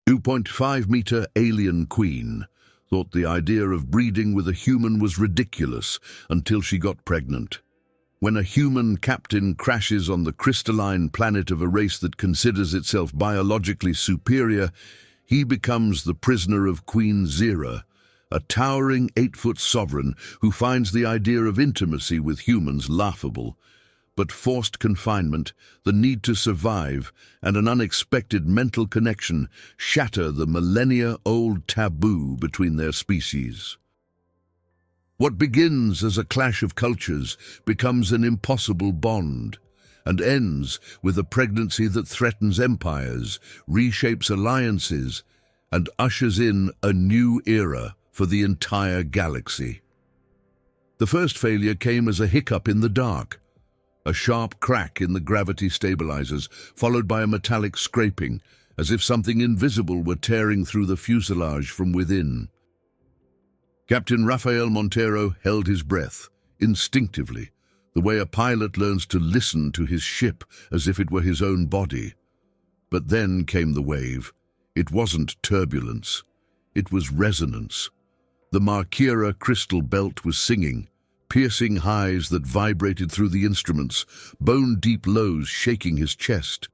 2.5-Meter alien queen thought the idea of breeding with a human was ridiculous until she got pregnant. When a human captain crashes on the crystalline planet of a race that considers itself biologically superior, he becomes the prisoner of Queen Zira, a towering 8-foot sovereign who finds the idea of intimacy with humans laughable. But forced confinement, the need to survive, and an unexpected mental connection shatter the millennia-old taboo between their species. What begins as a clash of cultures becomes an impossible bond, and ends with a pregnancy that threatens empires, reshapes alliances, and ushers in a new era for the entire galaxy. The first failure came as a hiccup in the dark. A sharp crack in the gravity stabilizers, followed by a metallic scraping, as if something invisible were tearing through the fuselage from within. Captain Rafael Montero held his breath, instinctively, the way a pilot learns to listen to his ship as if it were his own body. But then came the wave. It wasn't turbulence. It was resonance. The Markira crystal belt was singing, piercing highs that vibrated through the instruments, bone-deep lows shaking his chest.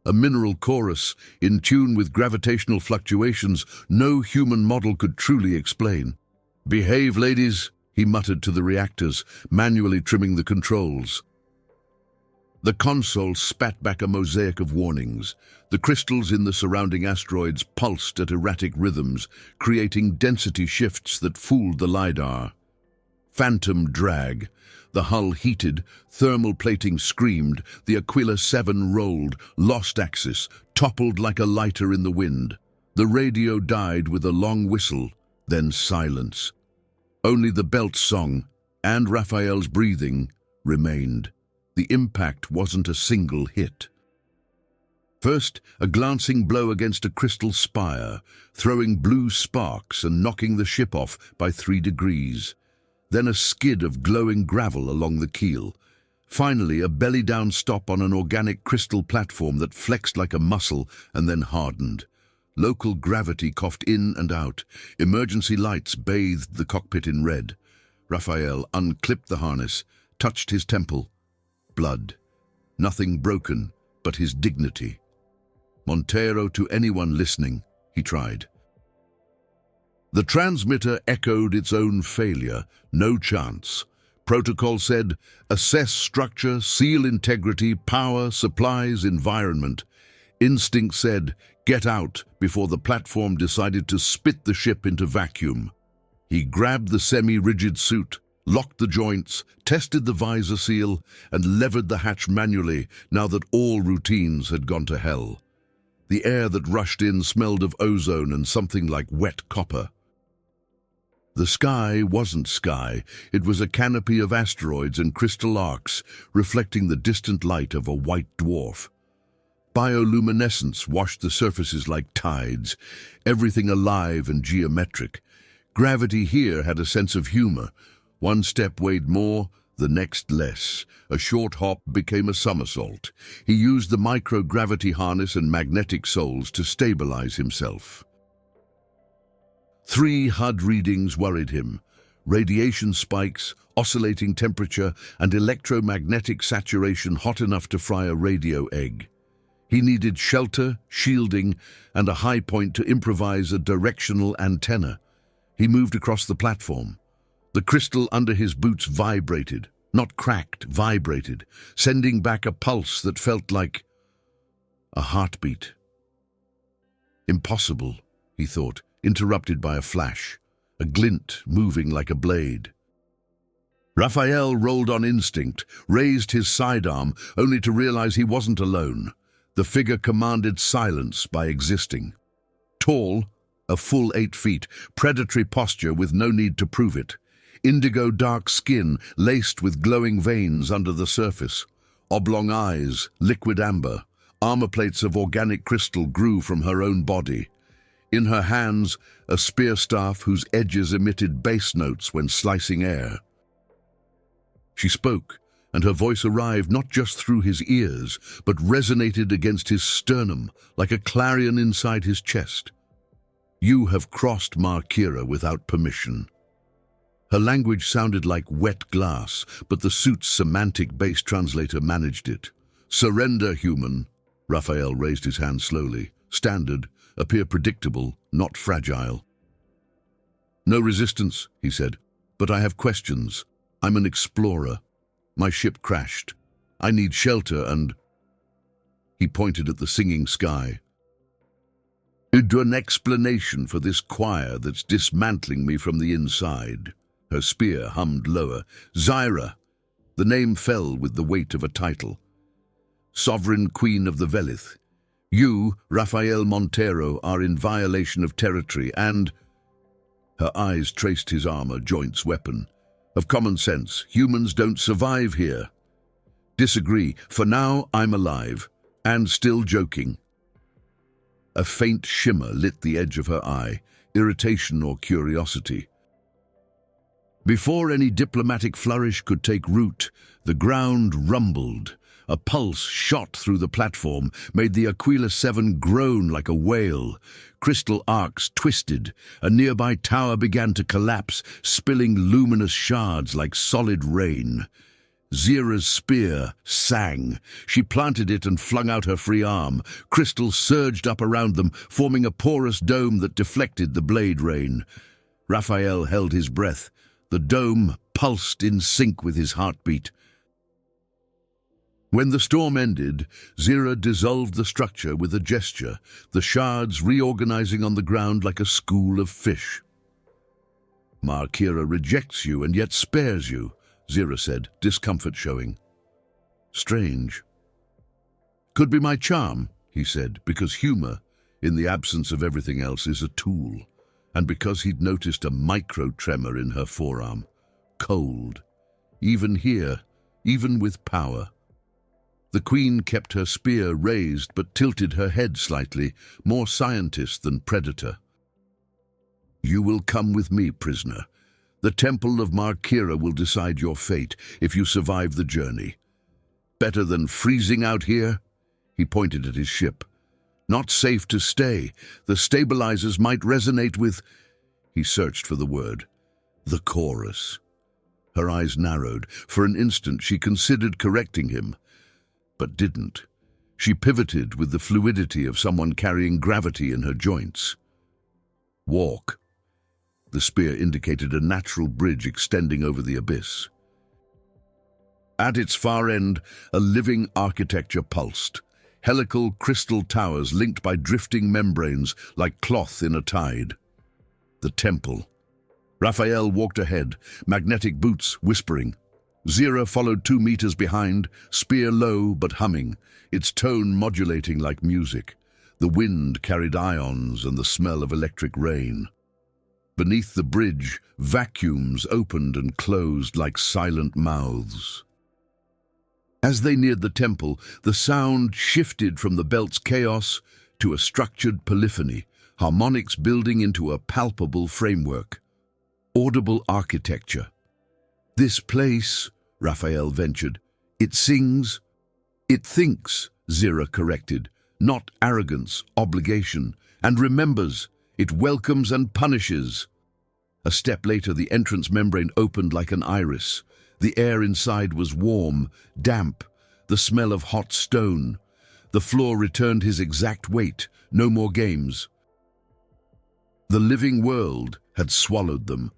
A mineral chorus, in tune with gravitational fluctuations no human model could truly explain. "Behave, ladies," he muttered to the reactors, manually trimming the controls. The console spat back a mosaic of warnings. The crystals in the surrounding asteroids pulsed at erratic rhythms, creating density shifts that fooled the LiDAR. Phantom drag. The hull heated, thermal plating screamed, the Aquila 7 rolled, lost axis, toppled like a lighter in the wind. The radio died with a long whistle, then silence. Only the belt song, and Raphael's breathing, remained. The impact wasn't a single hit. First, a glancing blow against a crystal spire, throwing blue sparks and knocking the ship off by 3 degrees. Then a skid of glowing gravel along the keel. Finally, a belly-down stop on an organic crystal platform that flexed like a muscle and then hardened. Local gravity coughed in and out. Emergency lights bathed the cockpit in red. Raphael unclipped the harness, touched his temple. Blood. Nothing broken, but his dignity. "Montero, to anyone listening," he tried. The transmitter echoed its own failure. No chance. Protocol said, assess structure, seal integrity, power, supplies, environment. Instinct said, get out, before the platform decided to spit the ship into vacuum. He grabbed the semi-rigid suit, locked the joints, tested the visor seal, and levered the hatch manually now that all routines had gone to hell. The air that rushed in smelled of ozone and something like wet copper. The sky wasn't sky. It was a canopy of asteroids and crystal arcs, reflecting the distant light of a white dwarf. Bioluminescence washed the surfaces like tides, everything alive and geometric. Gravity here had a sense of humor. One step weighed more, the next less. A short hop became a somersault. He used the microgravity harness and magnetic soles to stabilize himself. 3 HUD readings worried him. Radiation spikes, oscillating temperature, and electromagnetic saturation hot enough to fry a radio egg. He needed shelter, shielding, and a high point to improvise a directional antenna. He moved across the platform. The crystal under his boots vibrated, not cracked, vibrated, sending back a pulse that felt like a heartbeat. Impossible, he thought, interrupted by a flash, a glint moving like a blade. Raphael rolled on instinct, raised his sidearm, only to realize he wasn't alone. The figure commanded silence by existing. Tall, a full 8 feet, predatory posture with no need to prove it. Indigo dark skin laced with glowing veins under the surface. Oblong eyes, liquid amber. Armor plates of organic crystal grew from her own body. In her hands, a spear staff whose edges emitted bass notes when slicing air. She spoke, and her voice arrived not just through his ears, but resonated against his sternum like a clarion inside his chest. "You have crossed Markira without permission." Her language sounded like wet glass, but the suit's semantic base translator managed it. "Surrender, human." Raphael raised his hand slowly. "Standard, appear predictable, not fragile." "No resistance," he said, "but I have questions. I'm an explorer. My ship crashed. I need shelter and—" He pointed at the singing sky. "Need an explanation for this choir that's dismantling me from the inside." Her spear hummed lower. "Zyra." The name fell with the weight of a title. "Sovereign Queen of the Velith. You, Rafael Montero, are in violation of territory and—" Her eyes traced his armor, joints, weapon. "Of common sense, humans don't survive here." "Disagree. For now, I'm alive. And still joking." A faint shimmer lit the edge of her eye, irritation or curiosity. Before any diplomatic flourish could take root, the ground rumbled. A pulse shot through the platform, made the Aquila 7 groan like a whale. Crystal arcs twisted. A nearby tower began to collapse, spilling luminous shards like solid rain. Zira's spear sang. She planted it and flung out her free arm. Crystal surged up around them, forming a porous dome that deflected the blade rain. Raphael held his breath. The dome pulsed in sync with his heartbeat. When the storm ended, Zira dissolved the structure with a gesture, the shards reorganizing on the ground like a school of fish. "Markira rejects you and yet spares you," Zira said, discomfort showing. "Strange." "Could be my charm," he said, because humor, in the absence of everything else, is a tool, and because he'd noticed a micro-tremor in her forearm. Cold. Even here, even with power. The queen kept her spear raised but tilted her head slightly, more scientist than predator. "You will come with me, prisoner. The Temple of Markira will decide your fate if you survive the journey. Better than freezing out here?" He pointed at his ship. "Not safe to stay. The stabilizers might resonate with—" He searched for the word. "The chorus." Her eyes narrowed. For an instant she considered correcting him, but didn't. She pivoted with the fluidity of someone carrying gravity in her joints. "Walk." The spear indicated a natural bridge extending over the abyss. At its far end, a living architecture pulsed. Helical crystal towers linked by drifting membranes like cloth in a tide. The temple. Raphael walked ahead, magnetic boots whispering. Zira followed 2 meters behind, spear low but humming, its tone modulating like music. The wind carried ions and the smell of electric rain. Beneath the bridge, vacuums opened and closed like silent mouths. As they neared the temple, the sound shifted from the belt's chaos to a structured polyphony, harmonics building into a palpable framework. Audible architecture. "This place," Raphael ventured, "it sings." "It thinks," Zira corrected, "not arrogance, obligation, and remembers. It welcomes and punishes." A step later, the entrance membrane opened like an iris. The air inside was warm, damp, the smell of hot stone. The floor returned his exact weight, no more games. The living world had swallowed them.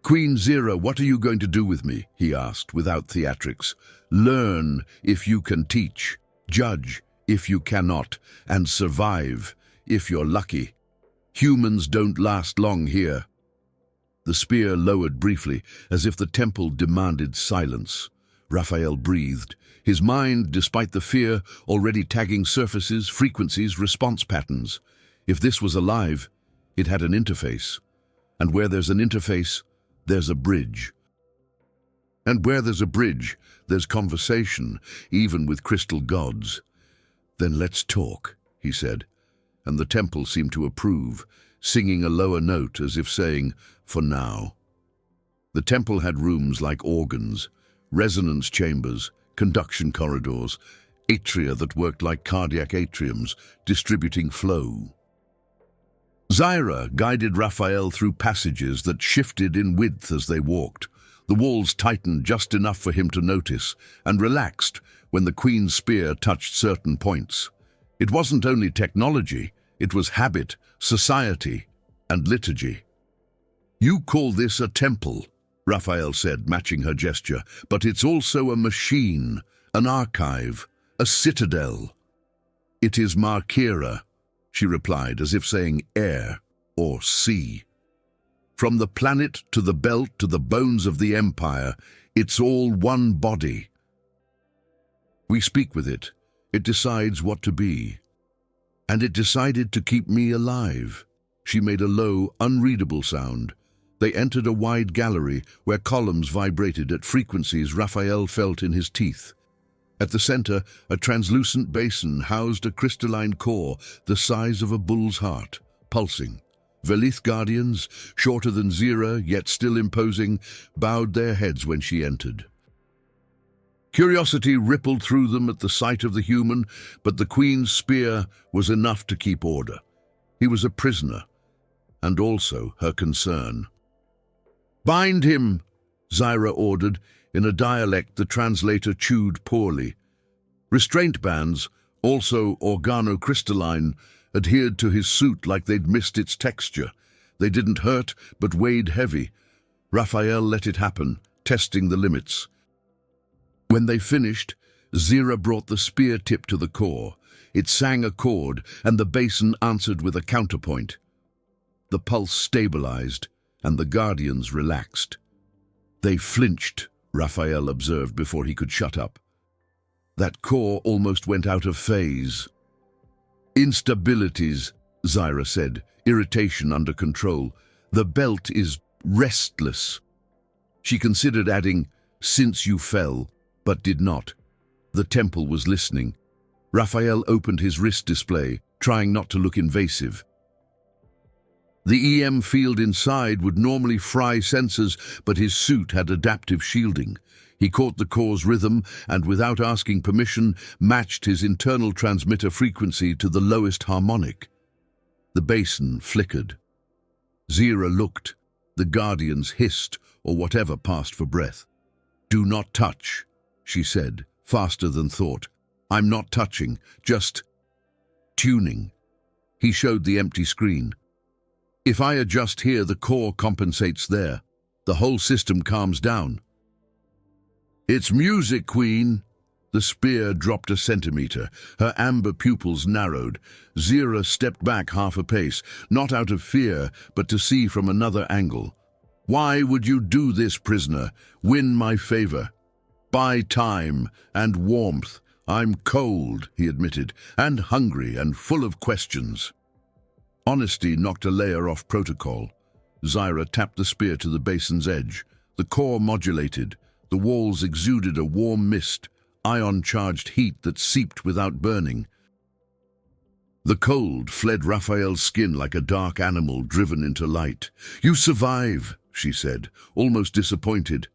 "Queen Zira, what are you going to do with me?" he asked, without theatrics. "Learn if you can teach, judge if you cannot, and survive if you're lucky. Humans don't last long here." The spear lowered briefly, as if the temple demanded silence. Raphael breathed, his mind, despite the fear, already tagging surfaces, frequencies, response patterns. If this was alive, it had an interface. And where there's an interface, there's a bridge. And where there's a bridge, there's conversation, even with crystal gods. "Then let's talk," he said, and the temple seemed to approve, singing a lower note as if saying, "For now." The temple had rooms like organs, resonance chambers, conduction corridors, atria that worked like cardiac atriums, distributing flow. Zyra guided Raphael through passages that shifted in width as they walked. The walls tightened just enough for him to notice, and relaxed when the Queen's spear touched certain points. It wasn't only technology, it was habit, society, and liturgy. "You call this a temple," Raphael said, matching her gesture, "but it's also a machine, an archive, a citadel." "It is Markira," she replied, as if saying air or sea. "From the planet to the belt to the bones of the empire, it's all one body. We speak with it. It decides what to be. And it decided to keep me alive." She made a low, unreadable sound. They entered a wide gallery where columns vibrated at frequencies Raphael felt in his teeth. At the center, a translucent basin housed a crystalline core the size of a bull's heart, pulsing. Velith guardians, shorter than Zyra, yet still imposing, bowed their heads when she entered. Curiosity rippled through them at the sight of the human, but the Queen's spear was enough to keep order. He was a prisoner, and also her concern. "Bind him," Zyra ordered, in a dialect the translator chewed poorly. Restraint bands, also organocrystalline, adhered to his suit like they'd missed its texture. They didn't hurt, but weighed heavy. Raphael let it happen, testing the limits. When they finished, Zyra brought the spear tip to the core. It sang a chord, and the basin answered with a counterpoint. The pulse stabilized, and the guardians relaxed. "They flinched," Raphael observed before he could shut up. "That core almost went out of phase." "Instabilities," Zyra said, irritation under control. "The belt is restless." She considered adding, "since you fell," but did not. The temple was listening. Raphael opened his wrist display, trying not to look invasive. The EM field inside would normally fry sensors, but his suit had adaptive shielding. He caught the core's rhythm and, without asking permission, matched his internal transmitter frequency to the lowest harmonic. The basin flickered. Zyra looked. The guardians hissed, or whatever passed for breath. "Do not touch," she said, faster than thought. "I'm not touching, just tuning." He showed the empty screen. "If I adjust here, the core compensates there. The whole system calms down." "It's music, Queen." The spear dropped a centimeter. Her amber pupils narrowed. Zyra stepped back half a pace, not out of fear, but to see from another angle. "Why would you do this, prisoner? Win my favor." "Buy time and warmth. I'm cold," he admitted, "and hungry and full of questions." Honesty knocked a layer off protocol. Zyra tapped the spear to the basin's edge. The core modulated. The walls exuded a warm mist, ion-charged heat that seeped without burning. The cold fled Raphael's skin like a dark animal driven into light. "You survive," she said, almost disappointed.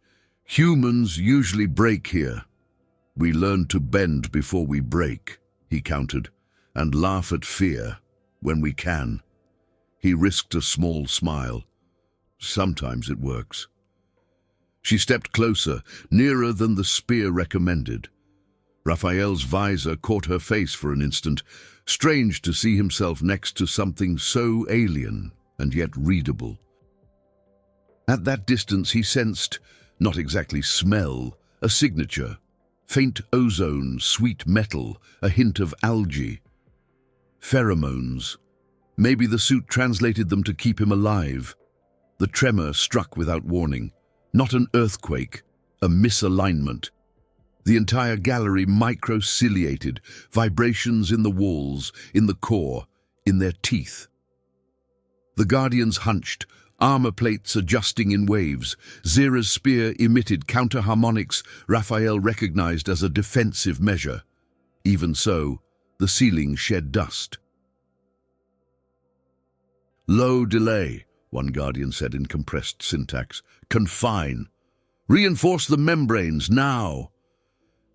"Humans usually break here." "We learn to bend before we break," he countered, "and laugh at fear when we can." He risked a small smile. "Sometimes it works." She stepped closer, nearer than the spear recommended. Raphael's visor caught her face for an instant. Strange to see himself next to something so alien and yet readable. At that distance he sensed, not exactly smell, a signature. Faint ozone, sweet metal, a hint of algae. Pheromones. Maybe the suit translated them to keep him alive. The tremor struck without warning. Not an earthquake, a misalignment. The entire gallery microciliated, vibrations in the walls, in the core, in their teeth. The guardians hunched, armor plates adjusting in waves. Zyra's spear emitted counter-harmonics Raphael recognized as a defensive measure. Even so, the ceiling shed dust. "Low delay," one guardian said in compressed syntax. "Confine." Reinforce the membranes, now!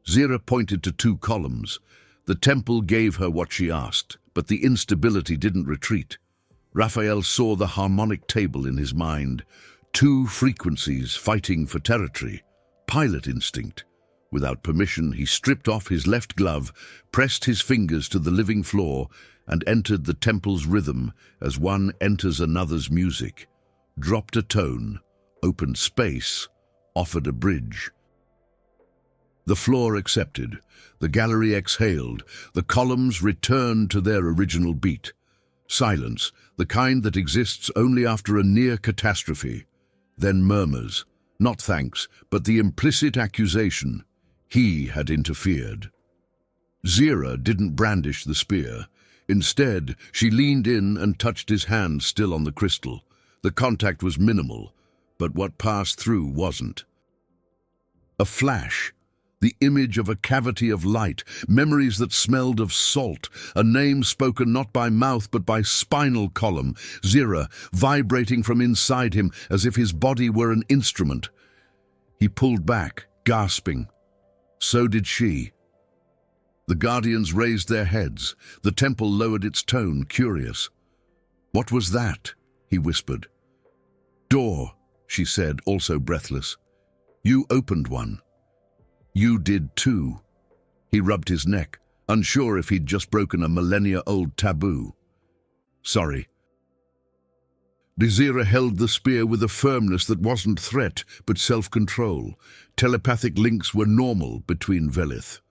Zira pointed to 2 columns. The temple gave her what she asked, but the instability didn't retreat. Raphael saw the harmonic table in his mind. 2 frequencies fighting for territory. Pilot instinct. Without permission, he stripped off his left glove, pressed his fingers to the living floor, and entered the temple's rhythm as one enters another's music. Dropped a tone, opened space, offered a bridge. The floor accepted. The gallery exhaled. The columns returned to their original beat. Silence, the kind that exists only after a near catastrophe. Then murmurs, not thanks, but the implicit accusation. He had interfered. Zira didn't brandish the spear. Instead, she leaned in and touched his hand still on the crystal. The contact was minimal, but what passed through wasn't. A flash. The image of a cavity of light, memories that smelled of salt, a name spoken not by mouth but by spinal column, Zira, vibrating from inside him as if his body were an instrument. He pulled back, gasping. So did she. The guardians raised their heads. The temple lowered its tone, curious. "What was that?" he whispered. "Door," she said, also breathless. "You opened one." "You did too." He rubbed his neck, unsure if he'd just broken a millennia-old taboo. "Sorry." Zira held the spear with a firmness that wasn't threat, but self-control. Telepathic links were normal between Velith.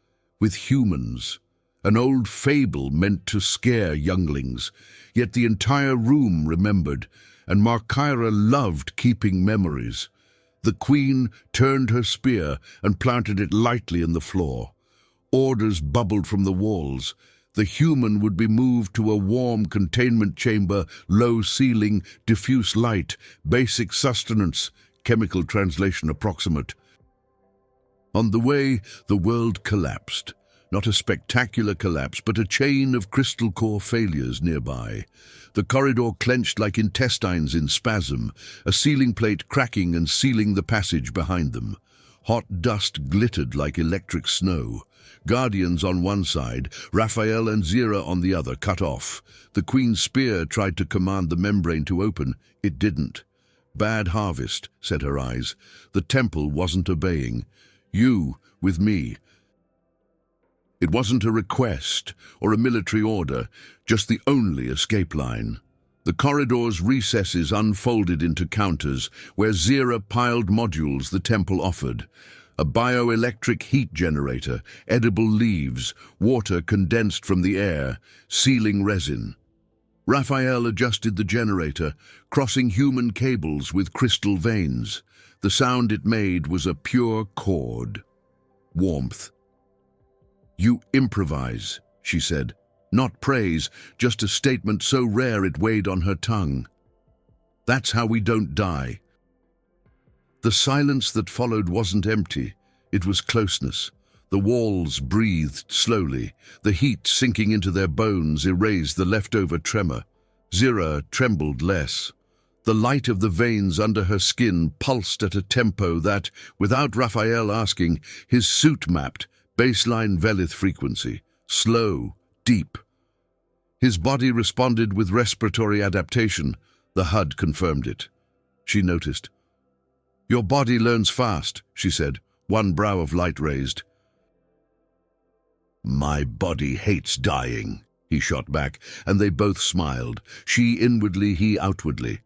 With humans, an old fable meant to scare younglings, yet the entire room remembered, and Markyra loved keeping memories. The queen turned her spear and planted it lightly in the floor. Orders bubbled from the walls. The human would be moved to a warm containment chamber, low ceiling, diffuse light, basic sustenance, chemical translation approximate. On the way, the world collapsed. Not a spectacular collapse, but a chain of crystal core failures nearby. The corridor clenched like intestines in spasm, a ceiling plate cracking and sealing the passage behind them. Hot dust glittered like electric snow. Guardians on one side, Raphael and Zira on the other, cut off. The queen's spear tried to command the membrane to open. It didn't. "Bad harvest," said her eyes. The temple wasn't obeying. "You, with me." It wasn't a request or a military order, just the only escape line. The corridor's recesses unfolded into counters, where Zira piled modules the temple offered. A bioelectric heat generator, edible leaves, water condensed from the air, sealing resin. Raphael adjusted the generator, crossing human cables with crystal veins. The sound it made was a pure chord. Warmth. "You improvise," she said. Not praise, just a statement so rare it weighed on her tongue. "That's how we don't die." The silence that followed wasn't empty. It was closeness. The walls breathed slowly. The heat sinking into their bones erased the leftover tremor. Zira trembled less. The light of the veins under her skin pulsed at a tempo that, without Raphael asking, his suit mapped, baseline Velith frequency, slow, deep. His body responded with respiratory adaptation. The HUD confirmed it. She noticed. "Your body learns fast," she said, one brow of light raised. "My body hates dying," he shot back, and they both smiled, she inwardly, he outwardly.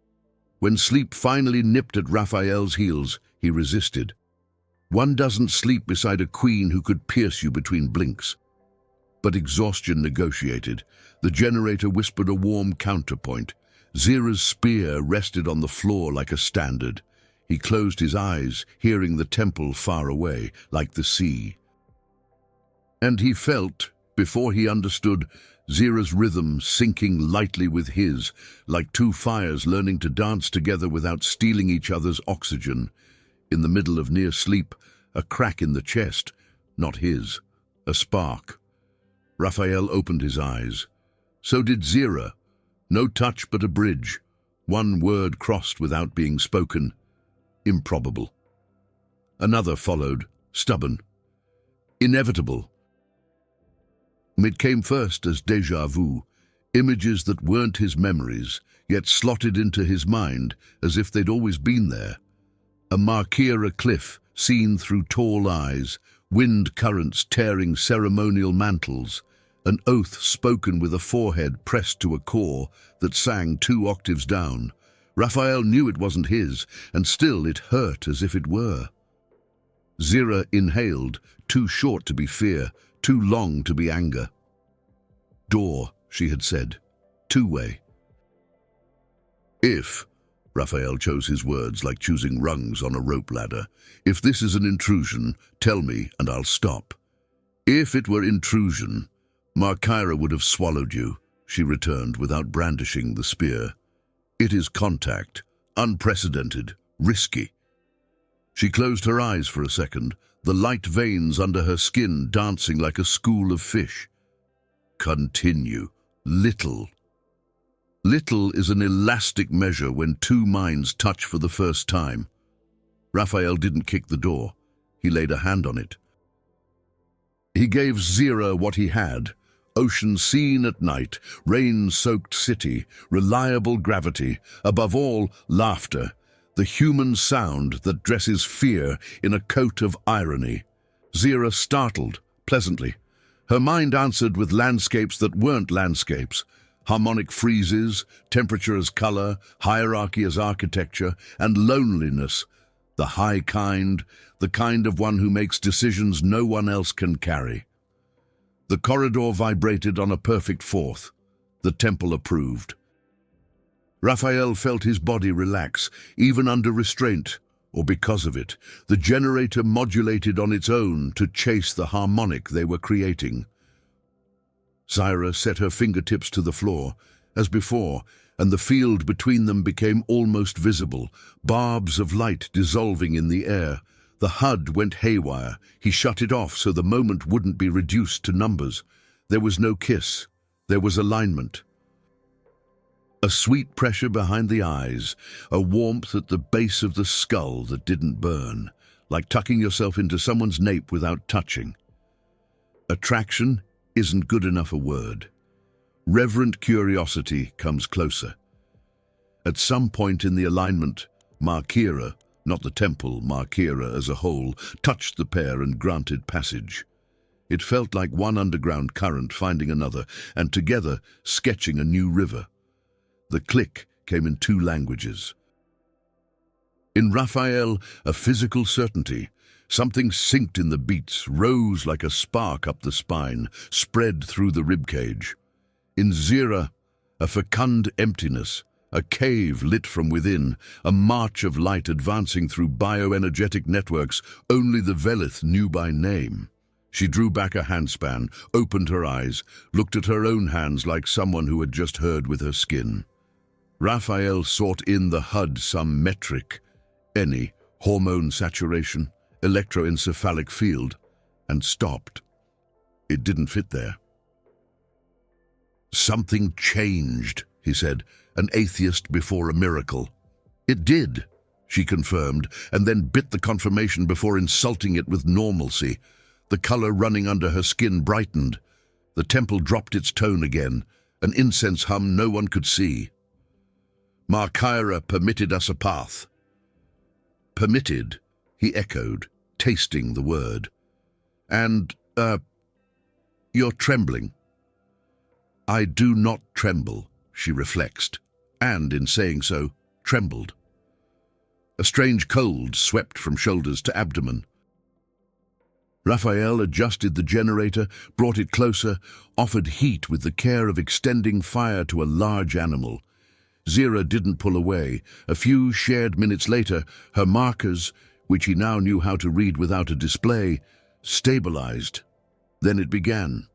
When sleep finally nipped at Raphael's heels, he resisted. One doesn't sleep beside a queen who could pierce you between blinks. But exhaustion negotiated. The generator whispered a warm counterpoint. Zira's spear rested on the floor like a standard. He closed his eyes, hearing the temple far away, like the sea. And he felt, before he understood, Zira's rhythm sinking lightly with his, like 2 fires learning to dance together without stealing each other's oxygen. In the middle of near sleep, a crack in the chest, not his, a spark. Raphael opened his eyes. So did Zira. No touch but a bridge. One word crossed without being spoken. Improbable. Another followed, stubborn, inevitable. It came first as déjà vu, images that weren't his memories, yet slotted into his mind as if they'd always been there. A Markira cliff seen through tall eyes, wind currents tearing ceremonial mantles, an oath spoken with a forehead pressed to a core that sang 2 octaves down. Raphael knew it wasn't his, and still it hurt as if it were. Zira inhaled, too short to be fear, too long to be anger. Door, she had said. Two-way. If, Raphael chose his words like choosing rungs on a rope ladder, if this is an intrusion, tell me and I'll stop. If it were intrusion, Markira would have swallowed you, she returned without brandishing the spear. It is contact, unprecedented, risky. She closed her eyes for a second, the light veins under her skin dancing like a school of fish. Continue. Little. Little is an elastic measure when 2 minds touch for the first time. Raphael didn't kick the door. He laid a hand on it. He gave Zira what he had. Ocean seen at night, rain-soaked city, reliable gravity, above all, laughter, the human sound that dresses fear in a coat of irony. Zira startled, pleasantly. Her mind answered with landscapes that weren't landscapes, harmonic freezes, temperature as color, hierarchy as architecture, and loneliness, the high kind, the kind of one who makes decisions no one else can carry. The corridor vibrated on a perfect fourth. The temple approved. Raphael felt his body relax, even under restraint, or because of it. The generator modulated on its own to chase the harmonic they were creating. Zira set her fingertips to the floor, as before, and the field between them became almost visible, barbs of light dissolving in the air. The HUD went haywire. He shut it off so the moment wouldn't be reduced to numbers. There was no kiss. There was alignment. A sweet pressure behind the eyes, a warmth at the base of the skull that didn't burn, like tucking yourself into someone's nape without touching. Attraction isn't good enough a word. Reverent curiosity comes closer. At some point in the alignment, Markira, not the temple, Markira as a whole, touched the pair and granted passage. It felt like one underground current finding another, and together sketching a new river. The click came in 2 languages. In Raphael, a physical certainty. Something synced in the beats, rose like a spark up the spine, spread through the ribcage. In Zira, a fecund emptiness, a cave lit from within, a march of light advancing through bioenergetic networks only the Velith knew by name. She drew back a handspan, opened her eyes, looked at her own hands like someone who had just heard with her skin. Raphael sought in the HUD some metric, any, hormone saturation, electroencephalic field, and stopped. It didn't fit there. Something changed, he said, an atheist before a miracle. It did, she confirmed, and then bit the confirmation before insulting it with normalcy. The color running under her skin brightened. The temple dropped its tone again, an incense hum no one could see. Markira permitted us a path. Permitted, he echoed, tasting the word. And, you're trembling. I do not tremble, she reflexed, and in saying so, trembled. A strange cold swept from shoulders to abdomen. Raphael adjusted the generator, brought it closer, offered heat with the care of extending fire to a large animal. Zira didn't pull away. A few shared minutes later, her markers, which he now knew how to read without a display, stabilized. Then it began.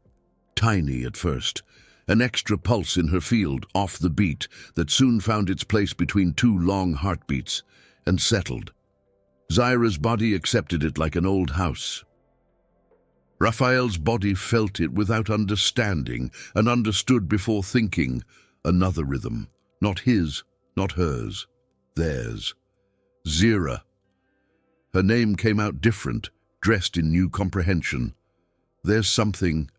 Tiny at first, an extra pulse in her field, off the beat, that soon found its place between 2 long heartbeats, and settled. Zira's body accepted it like an old house. Raphael's body felt it without understanding, and understood before thinking. Another rhythm. Not his, not hers. Theirs. Zira. Her name came out different, dressed in new comprehension. "There's something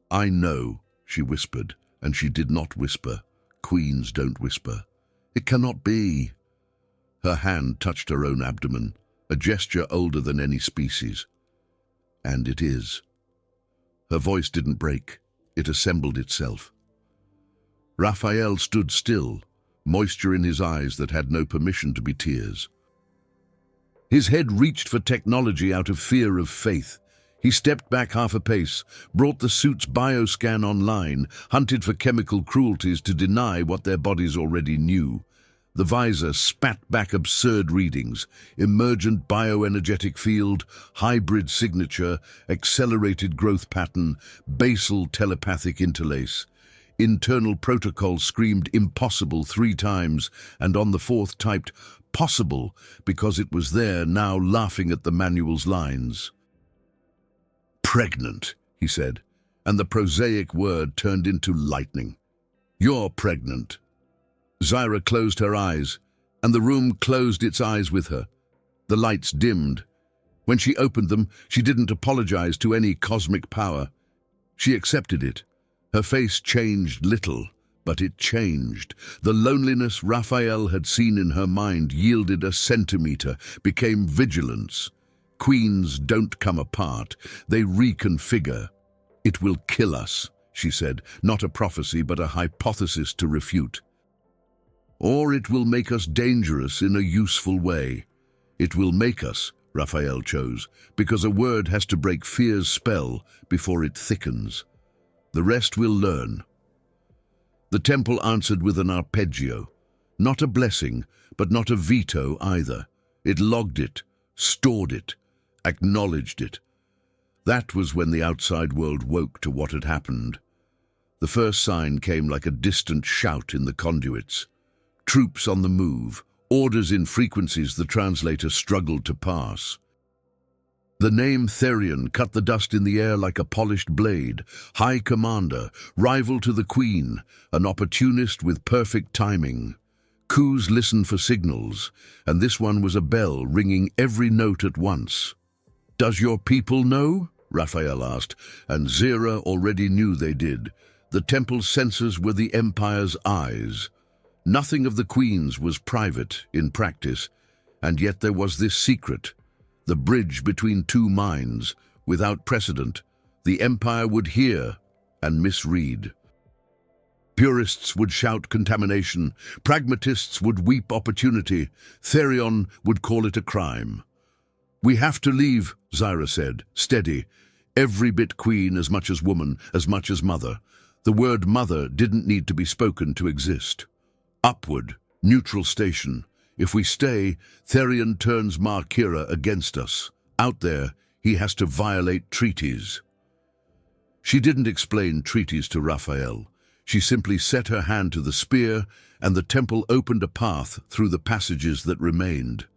I know," she whispered, and she did not whisper. Queens don't whisper. "It cannot be." Her hand touched her own abdomen, a gesture older than any species. "And it is." Her voice didn't break. It assembled itself. Raphael stood still, moisture in his eyes that had no permission to be tears. His head reached for technology out of fear of faith. He stepped back half a pace, brought the suit's bioscan online, hunted for chemical cruelties to deny what their bodies already knew. The visor spat back absurd readings: emergent bioenergetic field, hybrid signature, accelerated growth pattern, basal telepathic interlace. Internal protocol screamed impossible 3 times, and on the 4th typed possible because it was there now, laughing at the manual's lines. "Pregnant," he said, and the prosaic word turned into lightning. "You're pregnant." Zyra closed her eyes, and the room closed its eyes with her. The lights dimmed. When she opened them, she didn't apologize to any cosmic power. She accepted it. Her face changed little, but it changed. The loneliness Raphael had seen in her mind yielded a centimeter, became vigilance. Queens don't come apart, they reconfigure. "It will kill us," she said, not a prophecy but a hypothesis to refute. "Or it will make us dangerous in a useful way." It will make us, Raphael chose, because a word has to break fear's spell before it thickens. The rest we'll learn. The temple answered with an arpeggio. Not a blessing, but not a veto either. It logged it, stored it, acknowledged it. That was when the outside world woke to what had happened. The first sign came like a distant shout in the conduits. Troops on the move, orders in frequencies the translator struggled to pass. The name Therion cut the dust in the air like a polished blade. High Commander, rival to the Queen, an opportunist with perfect timing. Coups listened for signals, and this one was a bell ringing every note at once. "Does your people know?" Raphael asked, and Zira already knew they did. The temple's sensors were the Empire's eyes. Nothing of the Queen's was private in practice, and yet there was this secret. The bridge between 2 minds, without precedent. The Empire would hear and misread. Purists would shout contamination. Pragmatists would weep opportunity. Therion would call it a crime. "We have to leave," Zyra said, steady. Every bit queen as much as woman, as much as mother. The word mother didn't need to be spoken to exist. "Upward, neutral station. If we stay, Therion turns Markira against us. Out there, he has to violate treaties." She didn't explain treaties to Raphael. She simply set her hand to the spear, and the temple opened a path through the passages that remained.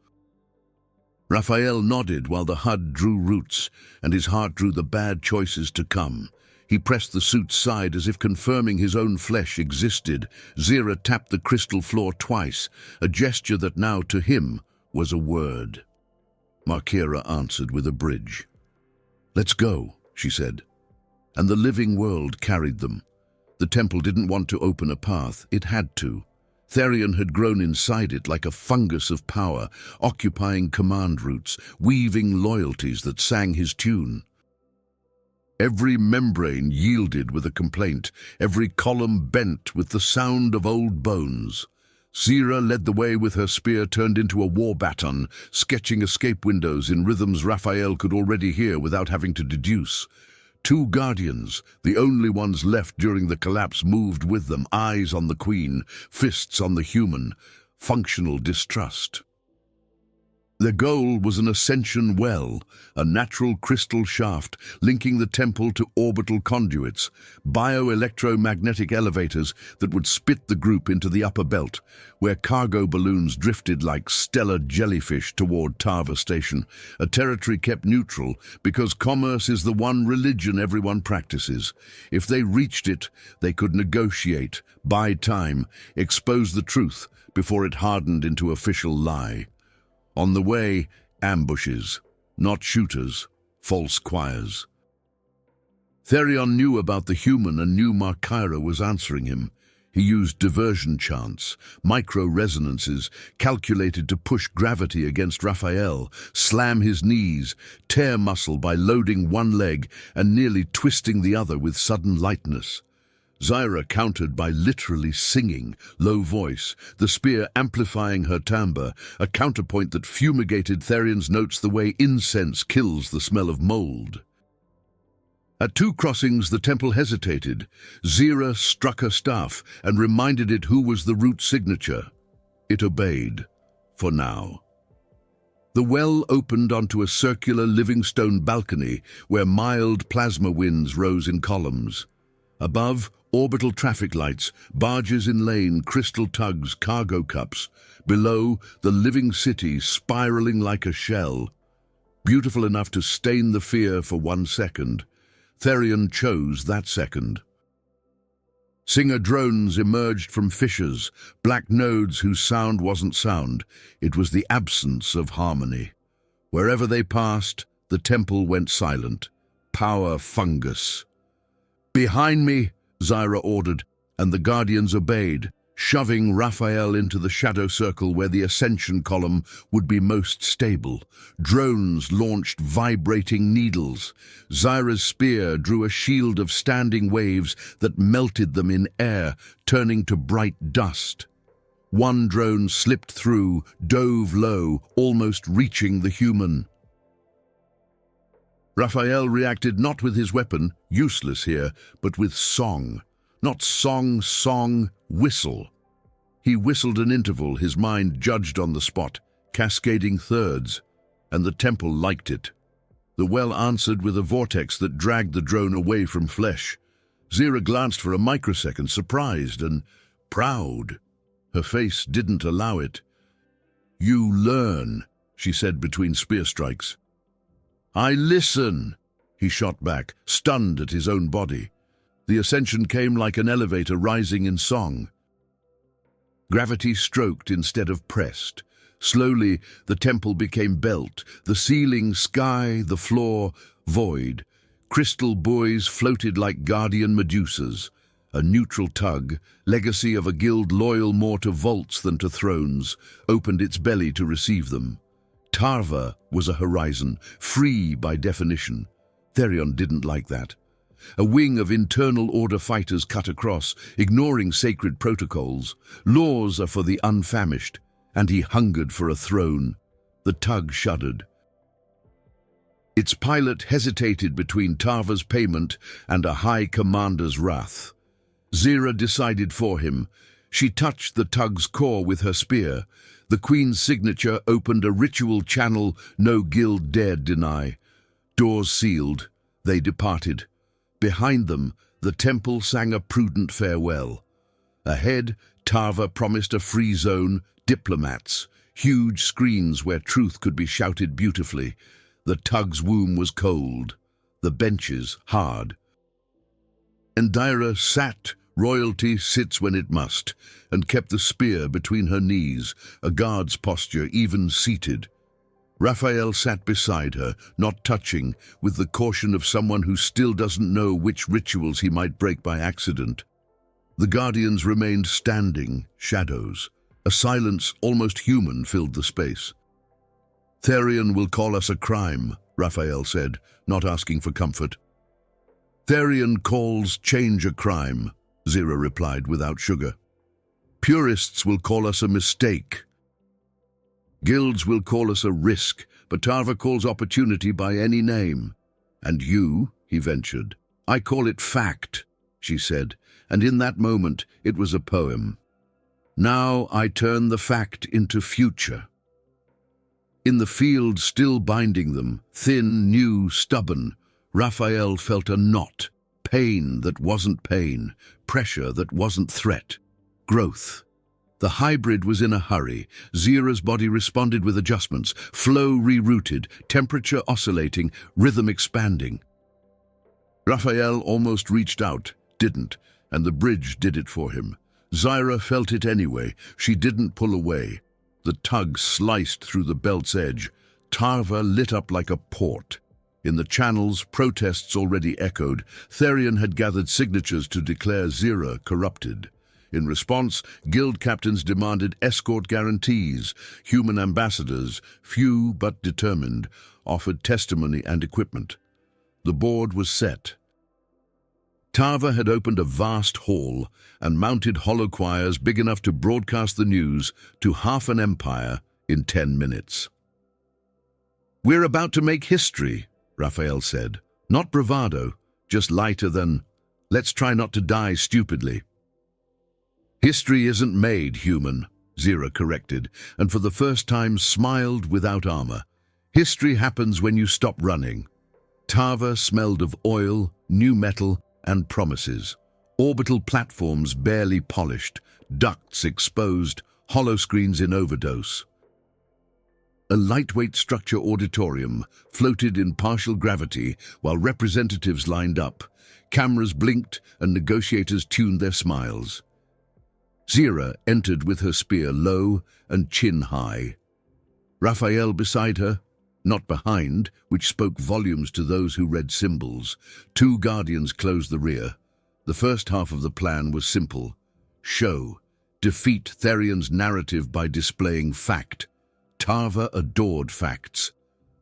Raphael nodded while the HUD drew roots, and his heart drew the bad choices to come. He pressed the suit's side as if confirming his own flesh existed. Zira tapped the crystal floor twice, a gesture that now to him was a word. Markira answered with a bridge. "Let's go," she said. And the living world carried them. The temple didn't want to open a path, it had to. Therion had grown inside it like a fungus of power, occupying command routes, weaving loyalties that sang his tune. Every membrane yielded with a complaint, every column bent with the sound of old bones. Zira led the way with her spear turned into a war baton, sketching escape windows in rhythms Raphael could already hear without having to deduce. 2 guardians, the only ones left during the collapse, moved with them, eyes on the Queen, fists on the human, functional distrust. Their goal was an ascension well, a natural crystal shaft linking the temple to orbital conduits, bioelectromagnetic elevators that would spit the group into the upper belt, where cargo balloons drifted like stellar jellyfish toward Tava Station, a territory kept neutral because commerce is the one religion everyone practices. If they reached it, they could negotiate, buy time, expose the truth before it hardened into official lie. On the way, ambushes, not shooters, false choirs. Therion knew about the human and knew Markyra was answering him. He used diversion chants, micro-resonances calculated to push gravity against Raphael, slam his knees, tear muscle by loading one leg and nearly twisting the other with sudden lightness. Zyra countered by literally singing, low voice, the spear amplifying her timbre, a counterpoint that fumigated Therion's notes the way incense kills the smell of mold. At 2 crossings, the temple hesitated. Zyra struck her staff and reminded it who was the root signature. It obeyed, for now. The well opened onto a circular living stone balcony where mild plasma winds rose in columns. Above, orbital traffic lights, barges in lane, crystal tugs, cargo cups. Below, the living city spiraling like a shell. Beautiful enough to stain the fear for 1 second. Therion chose that second. Singer drones emerged from fissures, black nodes whose sound wasn't sound. It was the absence of harmony. Wherever they passed, the temple went silent. Power fungus. "Behind me," Zyra ordered, and the guardians obeyed, shoving Raphael into the shadow circle where the ascension column would be most stable. Drones launched vibrating needles. Zyra's spear drew a shield of standing waves that melted them in air, turning to bright dust. One drone slipped through, dove low, almost reaching the human. Raphael reacted not with his weapon, useless here, but with song. Not song, whistle. He whistled an interval, his mind judged on the spot, cascading thirds, and the temple liked it. The well answered with a vortex that dragged the drone away from flesh. Zyra glanced for a microsecond, surprised and proud. Her face didn't allow it. "You learn," she said between spear strikes. "I listen," he shot back, stunned at his own body. The ascension came like an elevator rising in song. Gravity stroked instead of pressed. Slowly, the temple became belt, the ceiling sky, the floor void. Crystal buoys floated like guardian Medusas. A neutral tug, legacy of a guild loyal more to vaults than to thrones, opened its belly to receive them. Tarva was a horizon, free by definition. Therion didn't like that. A wing of internal order fighters cut across, ignoring sacred protocols. Laws are for the unfamished, and he hungered for a throne. The tug shuddered. Its pilot hesitated between Tarva's payment and a high commander's wrath. Zyra decided for him. She touched the tug's core with her spear. The queen's signature opened a ritual channel no guild dared deny. Doors sealed. They departed. Behind them, the temple sang a prudent farewell. Ahead, Tarva promised a free zone, diplomats, huge screens where truth could be shouted beautifully. The tug's womb was cold, the benches hard. Indira sat, royalty sits when it must, and kept the spear between her knees, a guard's posture even seated. Raphael sat beside her, not touching, with the caution of someone who still doesn't know which rituals he might break by accident. The guardians remained standing, shadows. A silence almost human filled the space. "Therion will call us a crime," Raphael said, not asking for comfort. "Therion calls change a crime," Zyra replied without sugar. "Purists will call us a mistake. Guilds will call us a risk, but Tarva calls opportunity by any name. And you," he ventured. "I call it fact," she said, and in that moment it was a poem. "Now I turn the fact into future." In the field still binding them, thin, new, stubborn, Raphael felt a knot, pain that wasn't pain, pressure that wasn't threat, growth. The hybrid was in a hurry. Zyra's body responded with adjustments, flow rerouted, temperature oscillating, rhythm expanding. Raphael almost reached out, didn't, and the bridge did it for him. Zyra felt it anyway. She didn't pull away. The tug sliced through the belt's edge. Tarva lit up like a port. In the channels, protests already echoed. Therion had gathered signatures to declare Zira corrupted. In response, guild captains demanded escort guarantees. Human ambassadors, few but determined, offered testimony and equipment. The board was set. Tarva had opened a vast hall and mounted hollow choirs big enough to broadcast the news to half an empire in 10 minutes. "We're about to make history," Raphael said. "Not bravado, just lighter than, let's try not to die stupidly." "History isn't made human," Zira corrected, and for the first time smiled without armor. "History happens when you stop running." Tarva smelled of oil, new metal, and promises. Orbital platforms barely polished, ducts exposed, hollow screens in overdose. A lightweight structure auditorium floated in partial gravity while representatives lined up. Cameras blinked and negotiators tuned their smiles. Zira entered with her spear low and chin high. Raphael beside her, not behind, which spoke volumes to those who read symbols. 2 guardians closed the rear. The first half of the plan was simple. Show. Defeat Therion's narrative by displaying fact. Tarva adored facts,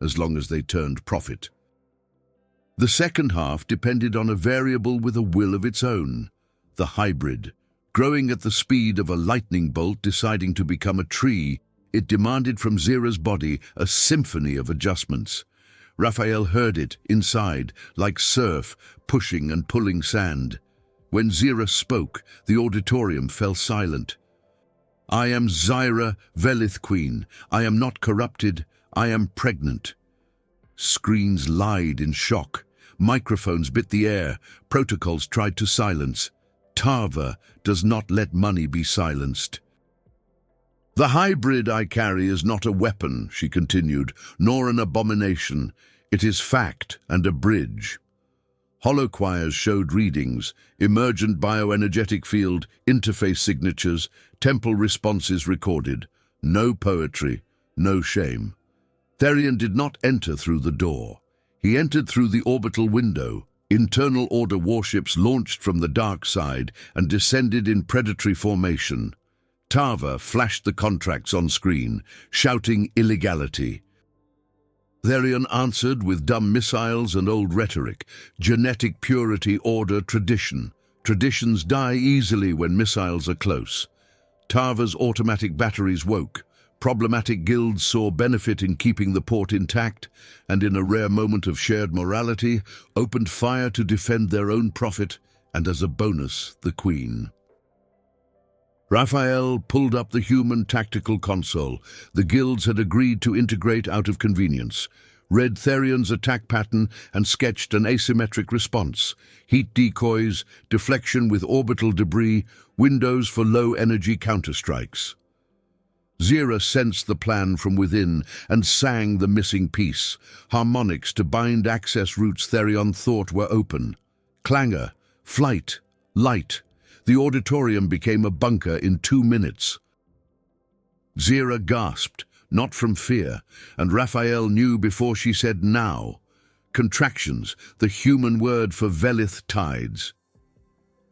as long as they turned profit. The second half depended on a variable with a will of its own, the hybrid. Growing at the speed of a lightning bolt deciding to become a tree, it demanded from Zira's body a symphony of adjustments. Raphael heard it, inside, like surf, pushing and pulling sand. When Zira spoke, the auditorium fell silent. "I am Zyra, Velith Queen. I am not corrupted. I am pregnant." Screens lied in shock. Microphones bit the air. Protocols tried to silence. Tarva does not let money be silenced. "The hybrid I carry is not a weapon," she continued, "nor an abomination. It is fact and a bridge." Hollow choirs showed readings, emergent bioenergetic field, interface signatures, temple responses recorded. No poetry, no shame. Therion did not enter through the door. He entered through the orbital window. Internal Order warships launched from the dark side and descended in predatory formation. Tarva flashed the contracts on screen, shouting illegality. Therion answered with dumb missiles and old rhetoric. Genetic purity, order, tradition. Traditions die easily when missiles are close. Tarva's automatic batteries woke. Problematic guilds saw benefit in keeping the port intact, and in a rare moment of shared morality, opened fire to defend their own profit, and as a bonus, the Queen. Raphael pulled up the human tactical console. The guilds had agreed to integrate out of convenience. Read Therion's attack pattern and sketched an asymmetric response. Heat decoys, deflection with orbital debris, windows for low-energy counterstrikes. Zira sensed the plan from within and sang the missing piece. Harmonics to bind access routes Therion thought were open. Clangor, flight, light. The auditorium became a bunker in 2 minutes. Zira gasped, not from fear, and Raphael knew before she said now. Contractions, the human word for Velith tides.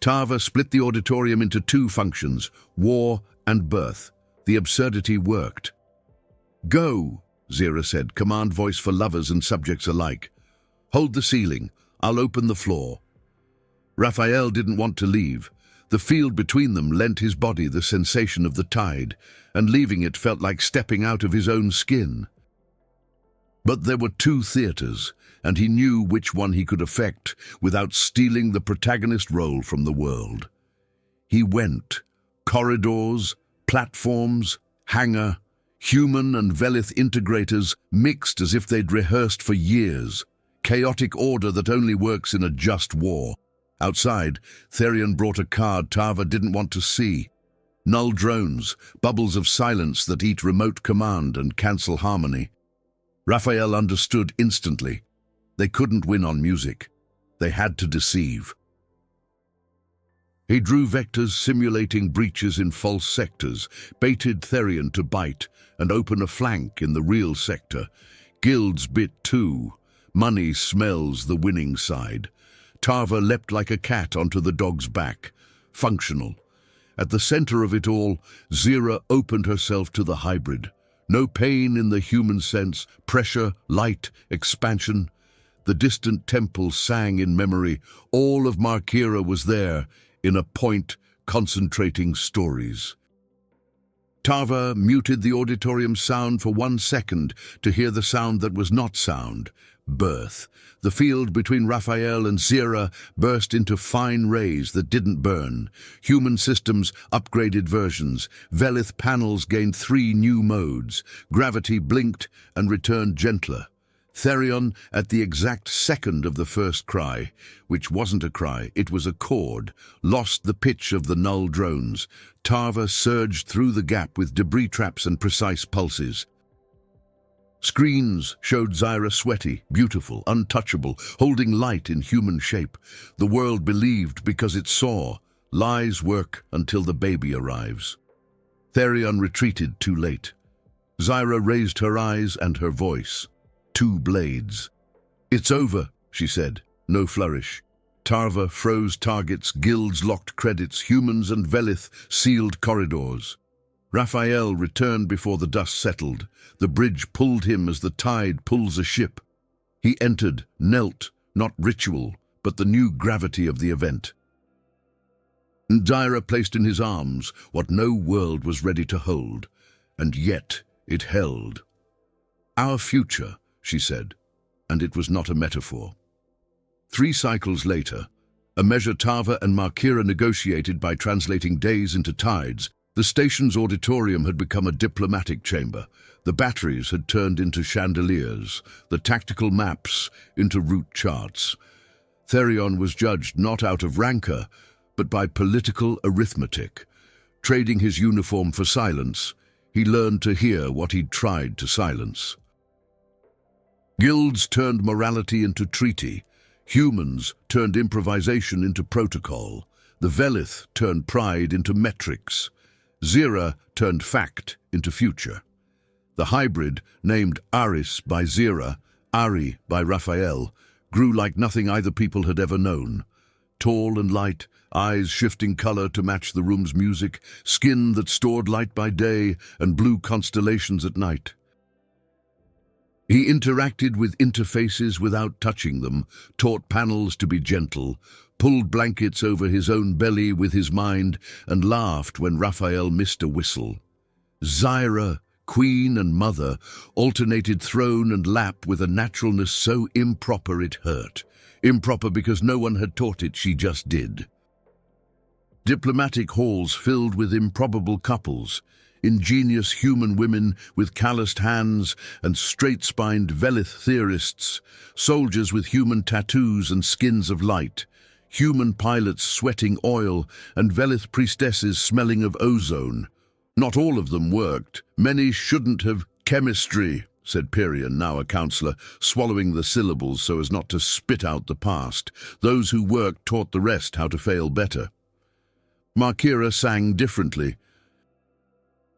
Tarva split the auditorium into 2 functions, war and birth. The absurdity worked. "Go," Zira said, command voice for lovers and subjects alike. "Hold the ceiling. I'll open the floor." Raphael didn't want to leave. The field between them lent his body the sensation of the tide, and leaving it felt like stepping out of his own skin. But there were 2 theaters, and he knew which one he could affect without stealing the protagonist role from the world. He went. Corridors, platforms, hangar, human and Velith integrators mixed as if they'd rehearsed for years. Chaotic order that only works in a just war. Outside, Therion brought a card Tarva didn't want to see. Null drones, bubbles of silence that eat remote command and cancel harmony. Raphael understood instantly. They couldn't win on music. They had to deceive. He drew vectors simulating breaches in false sectors, baited Therion to bite and open a flank in the real sector. Guilds bit too. Money smells the winning side. Tarva leapt like a cat onto the dog's back. Functional. At the center of it all, Zira opened herself to the hybrid. No pain in the human sense, pressure, light, expansion. The distant temple sang in memory. All of Markira was there, in a point, concentrating stories. Tarva muted the auditorium sound for 1 second to hear the sound that was not sound. Birth. The field between Raphael and Zira burst into fine rays that didn't burn. Human systems upgraded versions. Velith panels gained 3 new modes. Gravity blinked and returned gentler. Therion, at the exact second of the first cry, which wasn't a cry, it was a chord, lost the pitch of the null drones. Tarva surged through the gap with debris traps and precise pulses. Screens showed Zira sweaty, beautiful, untouchable, holding light in human shape. The world believed because it saw. Lies work until the baby arrives. Therion retreated too late. Zira raised her eyes and her voice. 2 blades. "It's over," she said. No flourish. Tarva froze targets, guilds locked credits, humans and Velith sealed corridors. Raphael returned before the dust settled. The bridge pulled him as the tide pulls a ship. He entered, knelt, not ritual, but the new gravity of the event. Zira placed in his arms what no world was ready to hold, and yet it held. "Our future," she said, and it was not a metaphor. 3 cycles later, a measure Tarva and Markira negotiated by translating days into tides, the station's auditorium had become a diplomatic chamber. The batteries had turned into chandeliers, the tactical maps into route charts. Therion was judged not out of rancor, but by political arithmetic. Trading his uniform for silence, he learned to hear what he'd tried to silence. Guilds turned morality into treaty. Humans turned improvisation into protocol. The Velith turned pride into metrics. Zira turned fact into future. The hybrid, named Aris by Zira, Ari by Raphael, grew like nothing either people had ever known. Tall and light, eyes shifting color to match the room's music, skin that stored light by day and blue constellations at night. He interacted with interfaces without touching them, taught panels to be gentle, pulled blankets over his own belly with his mind, and laughed when Raphael missed a whistle. Zira, queen and mother, alternated throne and lap with a naturalness so improper it hurt. Improper because no one had taught it, she just did. Diplomatic halls filled with improbable couples, ingenious human women with calloused hands and straight-spined Velith theorists, soldiers with human tattoos and skins of light, human pilots sweating oil and Velith priestesses smelling of ozone. Not all of them worked. Many shouldn't have. "Chemistry," said Perion, now a counselor, swallowing the syllables so as not to spit out the past. Those who worked taught the rest how to fail better. Markira sang differently.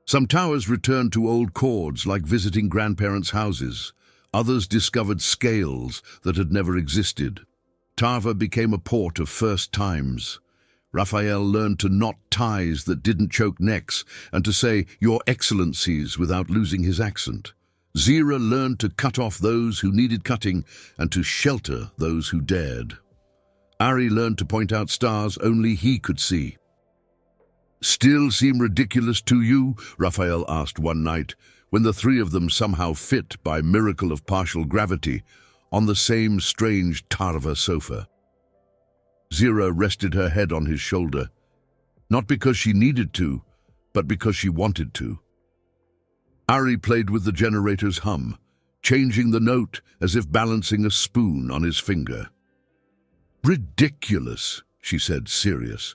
Some towers returned to old chords like visiting grandparents' houses. Others discovered scales that had never existed. Tarva became a port of first times. Raphael learned to knot ties that didn't choke necks and to say "Your Excellencies" without losing his accent. Zira learned to cut off those who needed cutting and to shelter those who dared. Ari learned to point out stars only he could see. "Still seem ridiculous to you?" Raphael asked one night, when the 3 of them somehow fit, by miracle of partial gravity, on the same strange Tarva sofa. Zira rested her head on his shoulder, not because she needed to, but because she wanted to. Ari played with the generator's hum, changing the note as if balancing a spoon on his finger. "Ridiculous," she said, serious.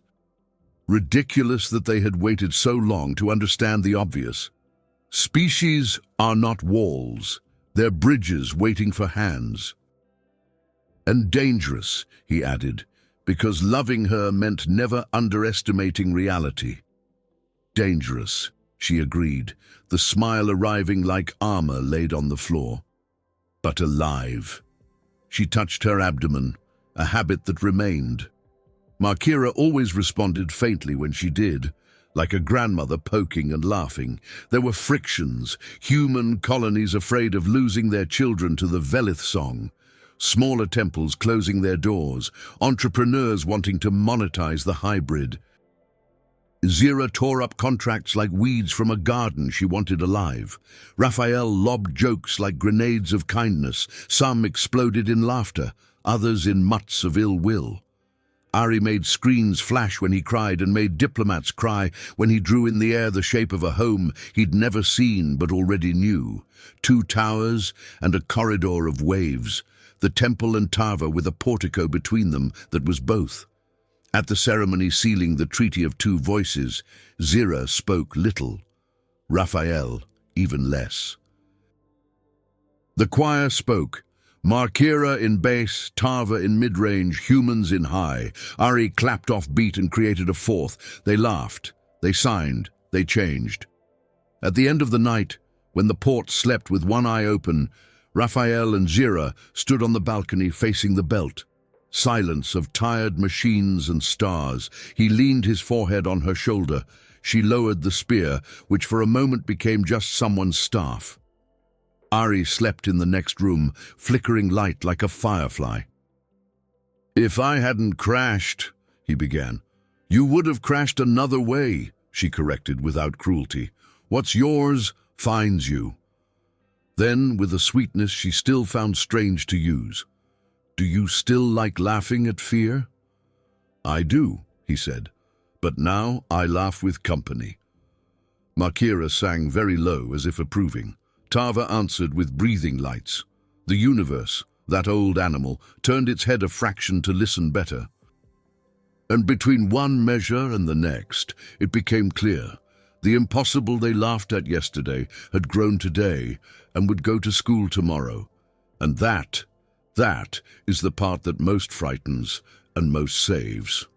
Ridiculous that they had waited so long to understand the obvious. Species are not walls, they're bridges waiting for hands. And dangerous, he added, because loving her meant never underestimating reality. Dangerous, she agreed, the smile arriving like armor laid on the floor. but alive. She touched her abdomen, a habit that remained. Markira always responded faintly when she did, like a grandmother poking and laughing. There were frictions, human colonies afraid of losing their children to the Velith song, smaller temples closing their doors, entrepreneurs wanting to monetize the hybrid. Zira tore up contracts like weeds from a garden she wanted alive. Raphael lobbed jokes like grenades of kindness. Some exploded in laughter, others in mutts of ill will. Ari made screens flash when he cried and made diplomats cry when he drew in the air the shape of a home he'd never seen but already knew. 2 towers and a corridor of waves, the temple and Tava with a portico between them that was both. At the ceremony sealing the Treaty of 2 Voices, Zira spoke little, Raphael even less. The choir spoke. Markira in bass, Tava in mid-range, humans in high. Ari clapped off beat and created a 4th. They laughed, they signed, they changed. At the end of the night, when the port slept with one eye open, Raphael and Zira stood on the balcony facing the belt. Silence of tired machines and stars. He leaned his forehead on her shoulder. She lowered the spear, which for a moment became just someone's staff. Ari slept in the next room, flickering light like a firefly. "If I hadn't crashed," he began. "You would have crashed another way," she corrected without cruelty. "What's yours finds you." Then, with a sweetness she still found strange to use, "Do you still like laughing at fear?" "I do," he said, "but now I laugh with company." Markira sang very low as if approving. Tava answered with breathing lights. The universe, that old animal, turned its head a fraction to listen better. And between one measure and the next, it became clear. The impossible they laughed at yesterday had grown today and would go to school tomorrow. And that is the part that most frightens and most saves.